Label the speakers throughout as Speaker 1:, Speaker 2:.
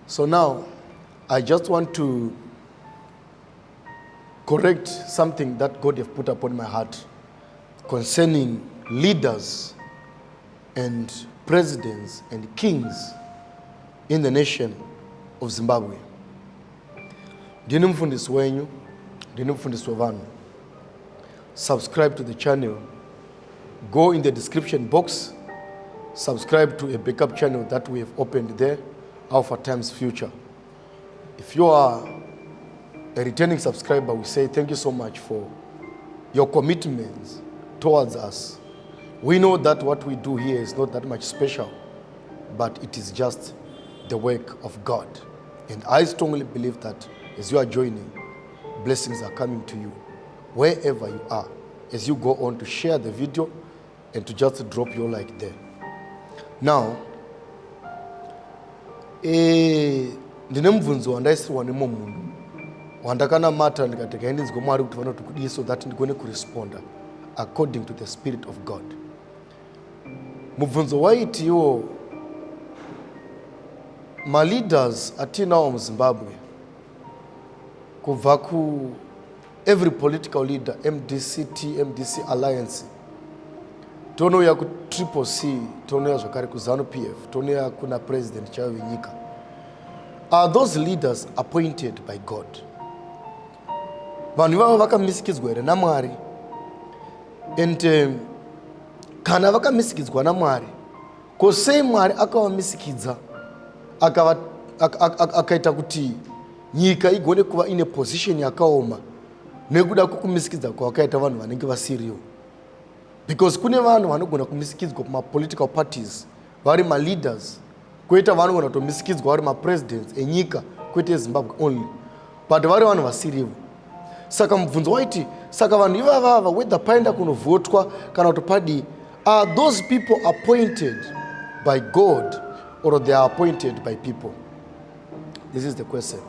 Speaker 1: So now, I just want to correct something that God have put upon my heart concerning leaders and presidents and kings in the nation of Zimbabwe. Ndini mfundisi wenyu, ndini mfundisi wavanu. Subscribe to the channel. Go in the description box. Subscribe to a backup channel that we have opened there, Alpha Times Future. If you are a returning subscriber, we say thank you so much for your commitments towards us. We know that what we do here is not that much special, but it is just the work of God. And I strongly believe that as you are joining, blessings are coming to you wherever you are, as you go on to share the video and to just drop your like there. Now, ndine mvunzo wandaisirwa nemo munhu wandakana mata ndikateka ndinzwe Mwari kuti vanoti kudii so that ndigone kuresponda according to the Spirit of God. Mubvunzo waiti iwo ma-leaders atinawo muZimbabwe kubva ku every political leader, MDC, MDC Alliance, tonouya ku Triple C, tonouya zvakare ku ZANU-PF, tonouya kuna president chaivo venyika. Are those leaders appointed by God? Vanhu ivavo vakamisikidzwa here naMwari? And kana vakamisikidzwa naMwari, ko sei Mwari akavamisikidza akaita kuti nyika igone kuva ine position yakaoma nekuda kwokumisikidza kwavakaita vanhu vanenge vasiriwo? Because kune vanhu vanogona kumisikidzwa kuma-political parties vari ma-leaders, koita vanogona kutomisikidzwa vari ma-presidents enyika, kwete eZimbabwe only, but vari vanhu vasirivo. Saka mubvunzo waiti, saka vanhu ivavava whether paenda kunovhotwa kana kuti padii, are those people appointed by God or they are appointed by people? This is the question.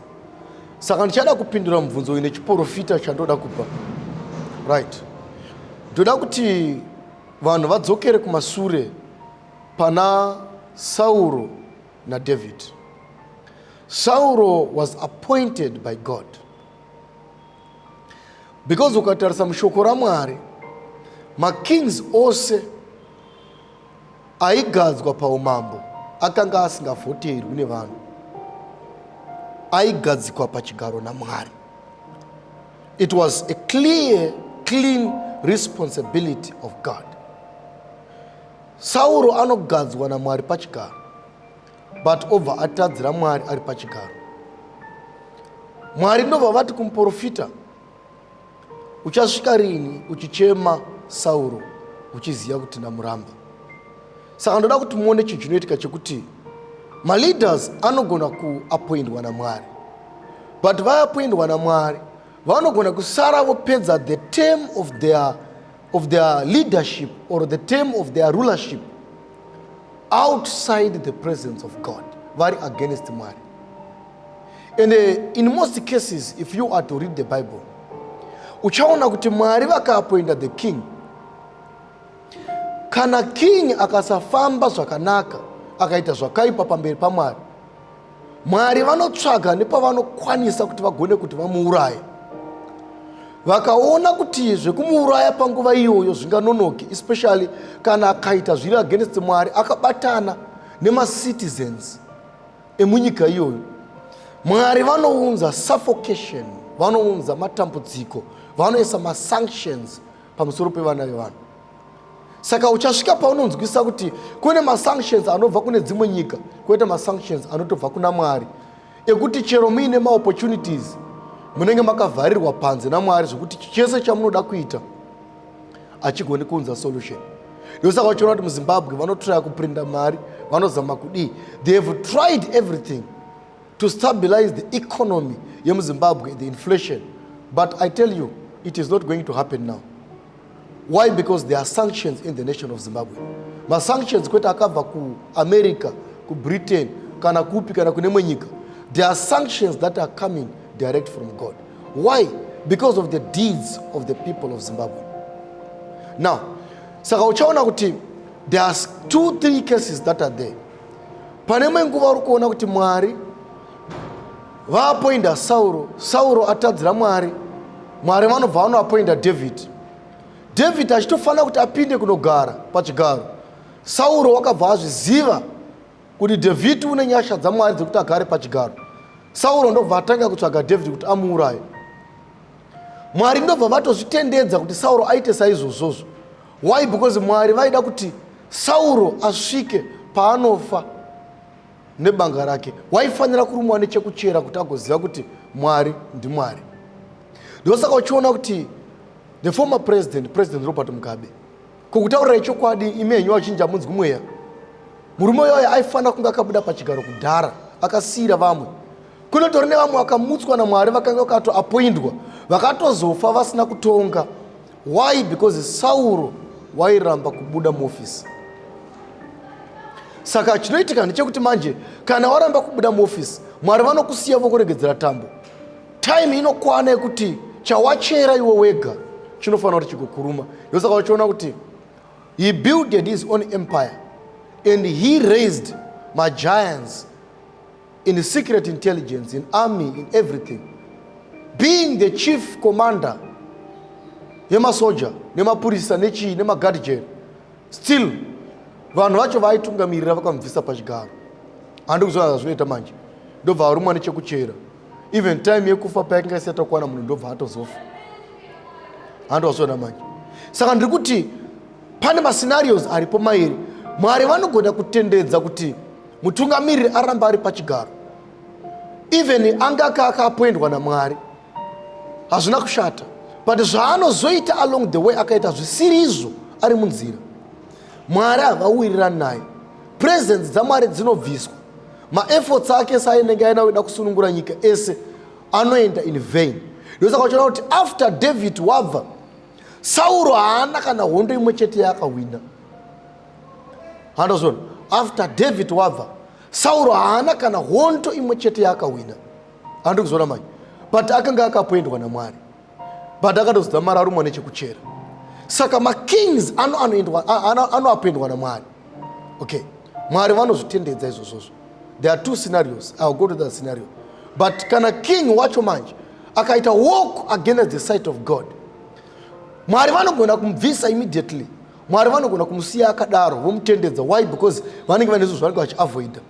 Speaker 1: Saka ndichada kupindura mubvunzo uyu nechiprofita chandoda kupa. Right. Ndoda kuti vanhu vadzokere kumasure pana Sauro na David. Sauro was appointed by God. Because ukatarisa mushoko raMwari, ma-kings ose aigadzwa paumambo akanga asingavhoterwi nevanhu, aigadzikwa pachigaro naMwari. It was a clear, clean responsibility of God. Sauro anogadzwa naMwari pachigaro, but obva atadzira Mwari ari pachigaro. Mwari ndobva vati kumuprofita, uchasvika rini uchichema Sauro uchiziva kuti ndamuramba? Saka ndoda kuti muone chinhu chinoitika chekuti ma-leaders anogona kuappoindwa naMwari, but vaappoindwa naMwari vanogona kusara vopedza the term of their leadership or the term of their rulership outside the presence of God, vari against Mwari. And in most cases, if you are to read the Bible, uchaona kuti Mwari vakaappointa the king. Kana king akasafamba zvakanaka, akaita zvakaipa pamberi paMwari, Mwari vanotsvaga nepavanokwanisa kuti vagone kuti vamuuraye. Vakaona kuti zvekumuuraya panguva iyoyo zvinganonoki, especially kana akaita zviri against Mwari, akabatana nema-citizens emunyika iyoyo, Mwari vanounza suffocation, vanounza matambudziko, vanoisa ma-sanctions pamusoro pevana vevanhu. Saka uchasvika paunonzwisa kuti kune ma-sanctions anobva kune dzimwe nyika, koita ma-sanctions anotobva kuna Mwari, ekuti chero muine ma-opportunities munenge makavharirwa panze naMwari zvokuti chese chamunoda kuita achigoni kuunza solution. Ndosaka uchiona kuti muZimbabwe vanotraya kuprinda mari, vanozama kudii. They have tried everything to stabilize the economy yemuZimbabwe, the inflation, but I tell you, it is not going to happen now. Why? Because there are sanctions in the nation of Zimbabwe. Ma sanctions kweta akabva ku America, ku Britain, kana kupi kana kunemwe nyika. There are sanctions that are coming direct from God. Why? Because of the deeds of the people of Zimbabwe. Now, saka uchaona kuti there are 2-3 cases that are there. Panemwe nguva uri kuona kuti Mwari vaapoinda Sauro atadzira Mwari vanobva vanoapoinda David achitofanira kuti apinde kunogara pachigaro. Sauro wakabva azviziva kuti David une nyasha dzaMwari dzekuti agare pachigaro. Sauro ndobva atanga kutsvaga David kuti amuuraye. Mwari ndobva vatozvitendedza kuti Sauro aite saizvozvozvo. Why? Because Mwari vaida kuti Sauro asvike paanofa nebanga rake. Waifanira kurumwa nechekuchera kuti agoziva kuti Mwari ndiMwari. Ndosaka uchiona kuti the former President Robert Mugabe, kukutaurira chokwadi imenyu wachinja munzwi mweya. Murume uyoyo aifanira kunge akabuda pachigaro kudhara, akasiyira vamwe. Kunotori nevamwe vakamutswa naMwari vakanga vakatoapoindwa, vakatozofa vasina kutonga. Why? Because Sauro wairamba kubuda muofisi. Saka chinoitika ndechekuti manje kana waramba kubuda muofisi, Mwari vanokusiya vokuregedzera tambo. Time inokwana yekuti chawachera iwe wega chinofanira kuti chikukuruma. Ndosaka uchiona kuti he built his own empire and he raised my giants in secret intelligence, in army, in everything. Being the chief commander yemasoja, nemapurisa, nechi, nemagadijeri, still vanhu vacho vaitungamirira vakamubvisa pachigaro. Handi kuzoona zvinoita manje. Ndobva arumwa nechekuchera. Even time yekufa payanga isati yakwana munhu ndobva atozofa. Handi wazoona manje. Saka ndiri kuti pane mascenarios aripo mairi. Mwari vanogona kutendedza kuti mutungamiriri aramba ari pachigaro. Even anga akapoindwa naMwari hazvina kushata. But zvaanozoita along the way akaita zvisiri izvo ari munzira, Mwari havawirirani naye. Presence dzaMwari dzinobviswa. Maefforts ake sainenge aina kuda kusunungura nyika ese anoenda in vain. Ndosaka uchiona kuti after David wabva, Sauro haana kana hondo imwe chete yaakawina. Handozona, after David wabva, Sauro haana kana hondo imwe chete yaakawina. Handi kuzoona manje. But akanga akapoindwa naMwari. But akatozodza Mwari arumwa nechekuchera. Saka makings anoapendwa naMwari. Okay, Mwari vanozvitendedza izvozvozvo. There are two scenarios. I'll go to that scenario. But kana king wacho manje akaita walk against the sight of God, Mwari vanogona kumubvisa immediately. Mwari vanogona kumusiya akadaro vomutendedza. Why? Because vanenge vane izvo zvanenge vachiavoida.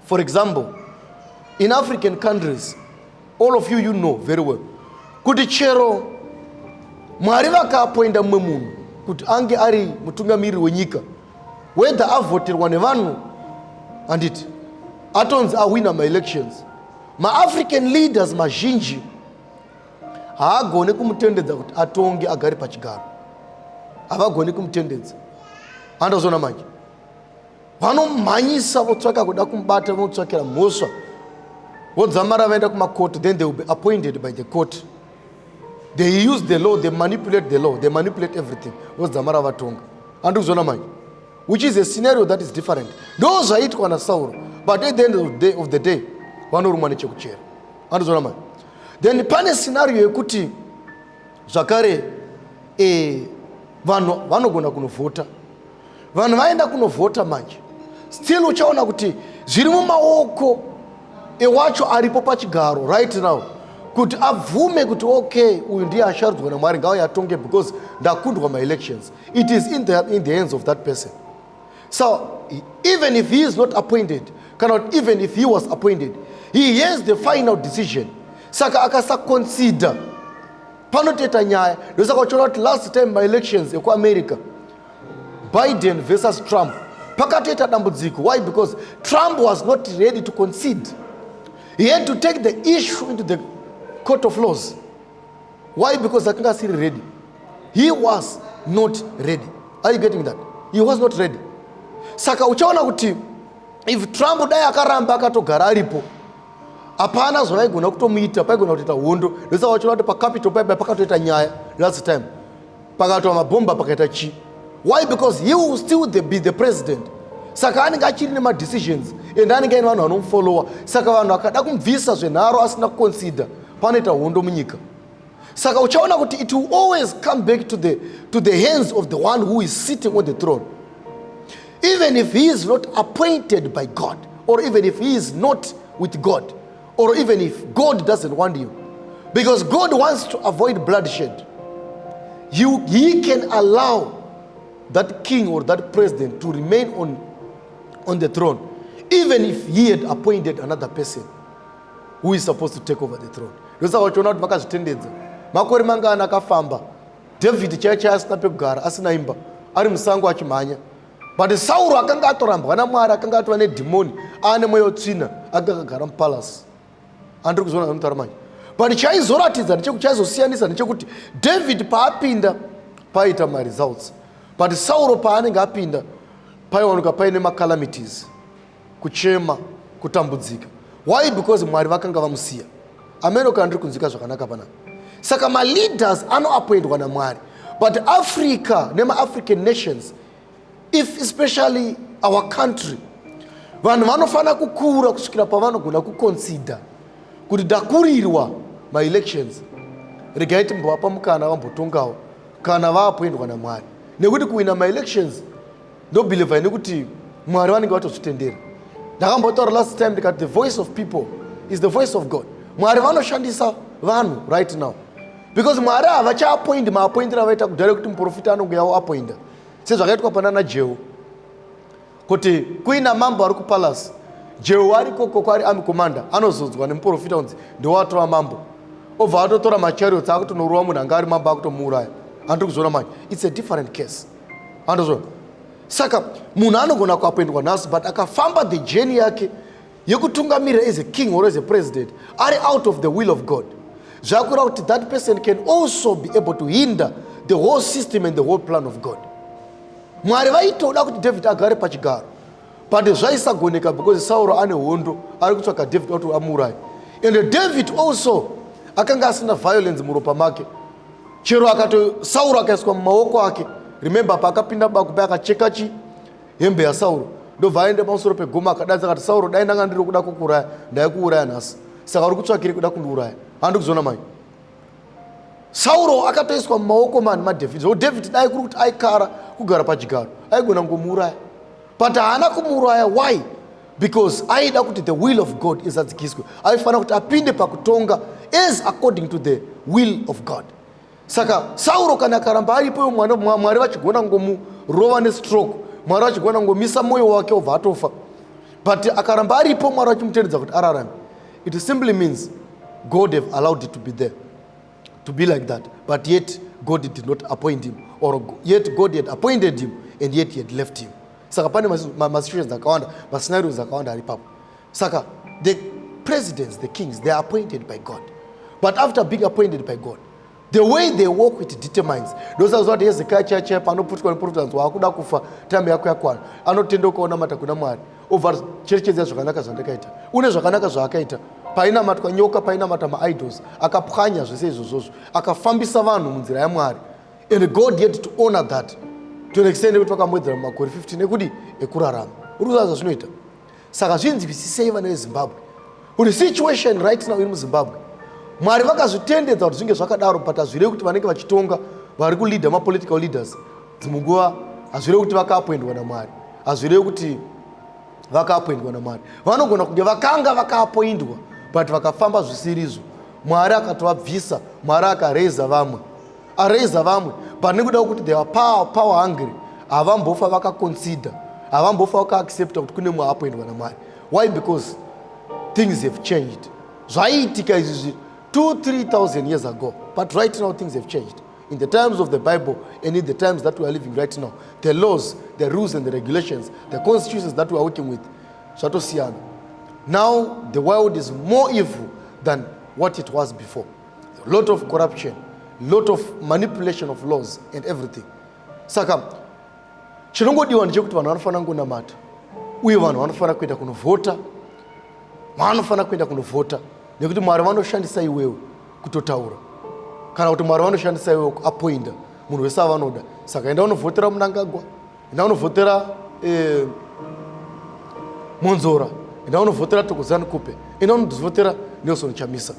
Speaker 1: For example, in African countries, all of you know very well, kuti chero Mwari vakaapoinda mumwe munhu kuti ange ari mutungamiriri wenyika, whether avoterwa nevanhu handiti atonzi awina ma-elections, ma-African leaders mazhinji haagone kumutendedza kuti atonge agare pachigaro. Havagone kumutendedza. Handazona manje vanomhanyisa votsvaka kuda kumubata, votsvakira mhosva, vodzamara vaenda kumakoti, then they will be appointed by the court. They use the law, they manipulate the law, they manipulate everything. Vodzamara vatonga. Handikuzona manje, which is a scenario that is different. Those vaitwa naSauro, but at the end of the day vanorumwa nechekuchera. Handizona manje. Then pane scenario yekuti zvakare vanhu vanogona kunovhota. Vanhu vaenda kunovhota manje, still uchaona kuti zviri mumaoko ewacho aripo pachigaro right now kuti abvume kuti okay, uyu ndiye asharudzwa naMwari ngauye atonge because ndakundwa ma-elections. It is in the hands of that person. So even if he is not appointed, cannot, even if he was appointed, he has the final decision. Saka akasaconsider panoteta nyaya. Ndosaka uchiona kuti last time ma-elections ekuAmerica, Biden versus Trump, pakatoita dambudziko. Why? Because Trump was not ready to concede. He had to take the issue into the court of laws. Why? Because akanga asiri ready. He was not ready. Are you getting that? He was not ready. Saka uchaona kuti if Trump dai akaramba akatogara aripo, hapana zvavaigona kutomuita, paigona kutoita hondo. Ndosaka uchaona kuti paCapitol paipa pakatoita nyaya last time, pakatwa mabhomba pakaita chi. Why? Because he will still be the president. Saka anenge achiri nema-decisions and anenge aine vanhu vanomfollowa. Saka vanhu akada kumubvisa zvenharo asina kuconsider, panoita hondo munyika. Saka uchaona kuti it will always come back to the hands of the one who is sitting on the throne. Even if he is not appointed by God, or even if he is not with God, or even if God doesn't want you, because God wants to avoid bloodshed, He can allow that king or that president to remain on the throne, even if he had appointed another person who is supposed to take over the throne. Ndosawachiona kuti vakazvitendedza makore mangana akafamba, David chaiye asina pekugara, asina imba, ari musango achimhanya. But Sauro akanga atorambwa naMwari, akanga atova nedhimoni, ane mweya wetsvina, akagara mupalace. Andiri kuzviona zvamunotaura manje. But chaizoratidza chaizosiyanisa ndechekuti David paapinda paita results, but Sauro paanenge apinda paiwanika paine macalamities, kuchema, kutambudzika. Why? Because Mwari vakanga vamusiya. Ameno kandiri kunzika zvakanaka panapa. Saka leaders anoappointwa naMwari. But Africa, African nations, if especially our country, vanhu vanofana kukura kusvikira pavanogona kuconsider kuti dakurirwa elections, regai timbovapa mukana vambotongawo kana vaappointwa naMwari. Nekuti kuwina elections ndobhilivha nekuti Mwari vanenge vatozvitendera. Ndakambotaura last time ndikati the voice of people is the voice of God. Mwari vanoshandisa vanhu right now, because Mwari havachaappoint maappointira avaita kudhara kuti muprofita anonge yawo appointa sezvakaitwa pana naJehu, kuti kuina mambo ari kupalace, Jehu ari koko ari army commander, anozodzwa nemuprofita unzi ndowatova mambo, obva atotora machariots akutonorova munhu anga ari mambo akutomuuraya. Andiri kuzviona manje, it's a different case. Andozviona. Saka munhu anogona kuappointwa nhasi, but akafamba the journey yake yekutungamirira as a king or as a president ari out of the will of God, zvakureva kuti that person can also be able to hinder the whole system and the whole plan of God. Mwari vaitoda kuti David agare pachigaro, but zvaisagoneka because Sauro ane hondo ari kutsvaka David kuti amuuraye. And David also akanga asina violence muropa make, chero Sauro akaiswa mumaoko ake. Remember paakapinda bakupe akacheka hembe yaSauro, ndobva aende pamusoro pegoma akadanza akati Sauro, dai ndanga ndiri kuda kukuuraya ndaikuuraya nhasi, saka uri kutsvakiri kuda kundiuraya. Handiri kuzviona manje. Sauro akatoiswa mumaoko maDavid. So David dai kuri kuti aikara kugara pachigaro, aigona kungomuuraya, but haana kumuuraya. Why? Because aida kuti the will of God izadzikiswe, aifanira kuti apinde pakutonga as according to the will of God. Saka Sauro kana akaramba aripo Mwari vachigona ngomurova nestroke, Mwari vachigona ngomisa moyo wake obva atofa, but akaramba aripo Mwari vachimutendedza kuti ararame. It simply means God have allowed it to be there, to be like that, but yet God did not appoint him, or yet God had appointed him and yet he had left him. Saka pane masituations akawanda, mascenarios akawanda aripapo. Saka the presidents, the kings, they are appointed by God, but after being appointed by God, the way they walk with determines. Those are what Hezekiah chaiye panoputwa neprofita wakuda kufa time yako yakwana, anotenda kuonamata kuna Mwari over cherechedza zvakanaka zvandakaita, une zvakanaka zvaakaita, painamatwa nyoka, painamata maidols, akapwanya zvese izvozvozvo, akafambisa vanhu munzira yaMwari, and God had to honor that to an extent yekuti vakamwedzera makore 15 ekudi ekurarama. Uri kuziva zvinoita. Saka zvinzwisisei vana veZimbabwe kuti situation right now iri muZimbabwe, Mwari vakazvitendedza kuti zvinge zvakadaro, but hazvirevi kuti vanenge vachitonga vari kuleader mapolitical leaders dzimwe nguva hazvirevi kuti vakaappointwa naMwari, hazvirevi kuti vakaappointwa naMwari. Vanogona kunge vakanga vakaappointwa but vakafamba zvisirizvo, Mwari akatovabvisa, Mwari akareza vamwe, areza vamwe, but nekuda kuti they were power hungry, havambofa vakaconsider, havambofa vakaaccepta kuti kune mumwe aappointwa naMwari. Why? Because things have changed. Zvaiitika izvi 2,000-3,000 years ago, but right now things have changed. In the times of the Bible and in the times that we are living right now, the laws, the rules and the regulations, the constitutions that we are working with, zvatosiyana. Now the world is more evil than what it was before. A lot of corruption, a lot of manipulation of laws and everything. Saka chinongodiwa ndechekuti vanhu vanofana kunamata, uye vanhu vanofana kuenda kunovhota, vanofana kuenda kunovhota, nekuti Mwari vanoshandisa iwewe kutotaura, kana kuti Mwari vanoshandisa iwewe kuappointa munhu wese avanoda. Saka enda unovhotera Mnangagwa, enda unovhotera Monzora, enda unovhotera Thokozani Kupe, enda unovhotera Nelson Chamisa.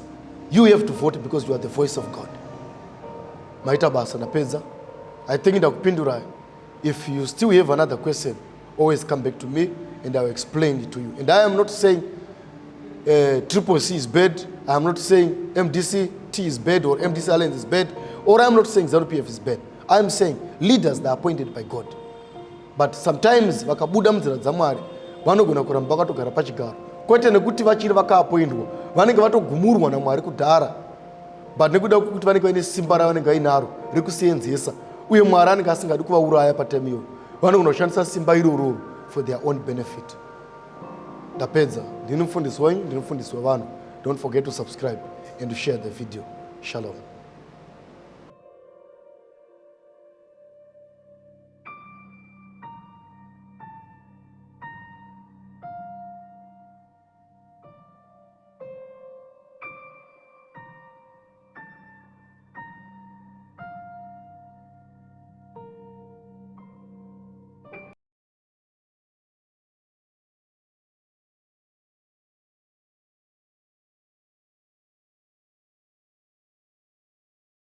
Speaker 1: You have to vote because you are the voice of God. Maita basa napedza. I think ndakupindura. If you still have another question, always come back to me and I will explain it to you. And I am not saying Triple C is bad. I'm not saying MDCT is bad or MDC Alliance is bad, or I'm not saying ZANU-PF is bad. I'm saying leaders that are appointed by God. But sometimes vakabuda mzira dzamwari vanogona kuramba vakatogara pachigaro, kwete nekuti vachiri vakaappointwa vanenge vatogumurwa naMwari kudhara, but nekuda kuti vanenge vaine simba ravanenge vainaro rekuseenzesa, uye Mwari anenge asingadi kuvauraya patime iyo, vanogona kushandisa simba iroro for their own benefit. Ndapedza. Ndini mufundisi wenyu, ndini mufundisi wevanhu. Don't forget to subscribe and to share the video. Shalom.